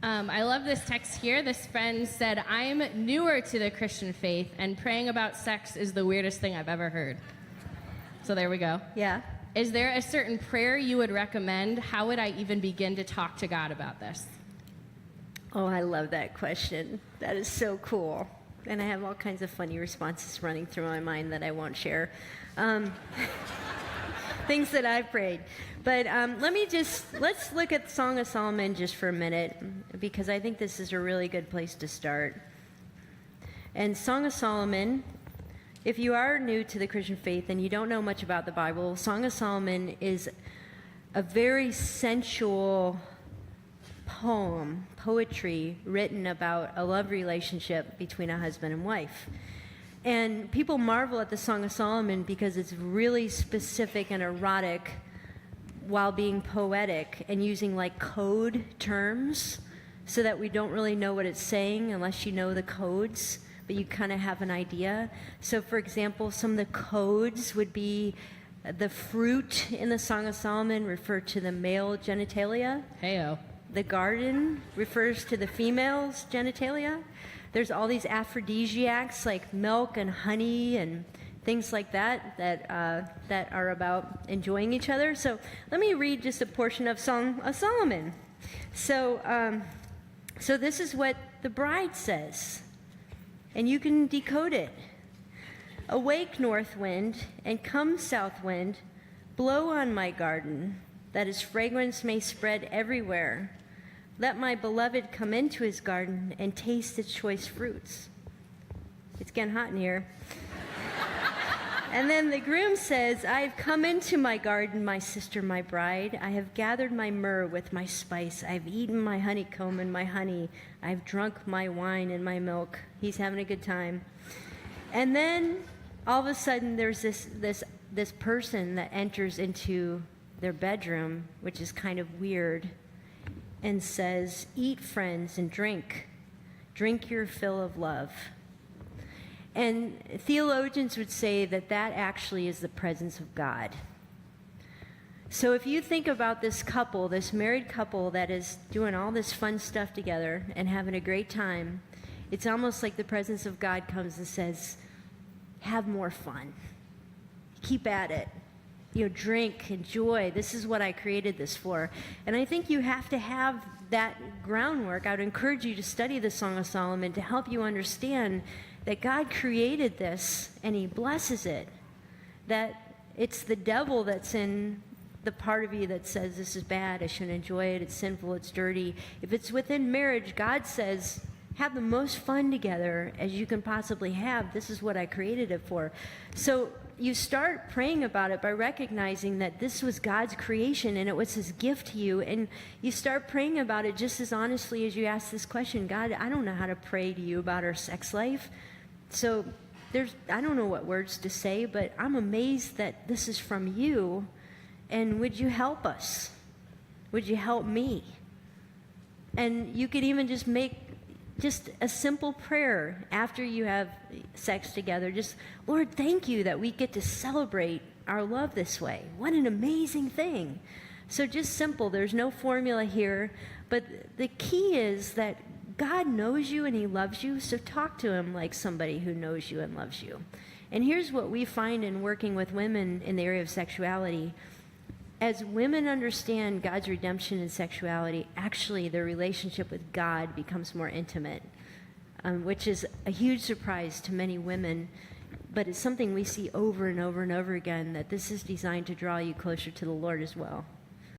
I love this text here. This friend said, I'm newer to the Christian faith, and praying about sex is the weirdest thing I've ever heard. So there we go. Yeah. Is there a certain prayer you would recommend? How would I even begin to talk to God about this? Oh, I love that question. That is so cool. And I have all kinds of funny responses running through my mind that I won't share. Things that I've prayed. But let's look at Song of Solomon just for a minute, because I think this is a really good place to start. And Song of Solomon, if you are new to the Christian faith and you don't know much about the Bible, Song of Solomon is a very sensual poetry written about a love relationship between a husband and wife. And people marvel at the Song of Solomon because it's really specific and erotic while being poetic and using like code terms so that we don't really know what it's saying unless you know the codes, but you kind of have an idea. So for example, some of the codes would be the fruit in the Song of Solomon refer to the male genitalia. Heyo. The garden refers to the female's genitalia. There's all these aphrodisiacs like milk and honey and things like that that are about enjoying each other. So let me read just a portion of Song of Solomon. So this is what the bride says, and you can decode it. Awake, north wind, and come, south wind, blow on my garden, that its fragrance may spread everywhere. Let my beloved come into his garden and taste its choice fruits. It's getting hot in here. And then the groom says, I have come into my garden, my sister, my bride. I have gathered my myrrh with my spice. I have eaten my honeycomb and my honey. I have drunk my wine and my milk. He's having a good time. And then all of a sudden there's this person that enters into their bedroom, which is kind of weird, and says, eat, friends, and drink. Drink your fill of love. And theologians would say that that actually is the presence of God. So if you think about this couple, this married couple that is doing all this fun stuff together and having a great time, it's almost like the presence of God comes and says, have more fun. Keep at it. Drink, enjoy. This is what I created this for. And I think you have to have that groundwork. I would encourage you to study the Song of Solomon to help you understand that God created this and he blesses it. That it's the devil that's in the part of you that says this is bad, I shouldn't enjoy it, it's sinful, it's dirty. If it's within marriage, God says, have the most fun together as you can possibly have. This is what I created it for. So you start praying about it by recognizing that this was God's creation and it was his gift to you. And you start praying about it just as honestly as you ask this question, God, I don't know how to pray to you about our sex life. So I don't know what words to say, but I'm amazed that this is from you. And would you help us? Would you help me? And you could even just make just a simple prayer after you have sex together. Just, Lord, thank you that we get to celebrate our love this way. What an amazing thing. So just simple. There's no formula here. But the key is that God knows you and he loves you. So talk to him like somebody who knows you and loves you. And here's what we find in working with women in the area of sexuality. As women understand God's redemption in sexuality, actually their relationship with God becomes more intimate, which is a huge surprise to many women, but it's something we see over and over and over again, that this is designed to draw you closer to the Lord as well.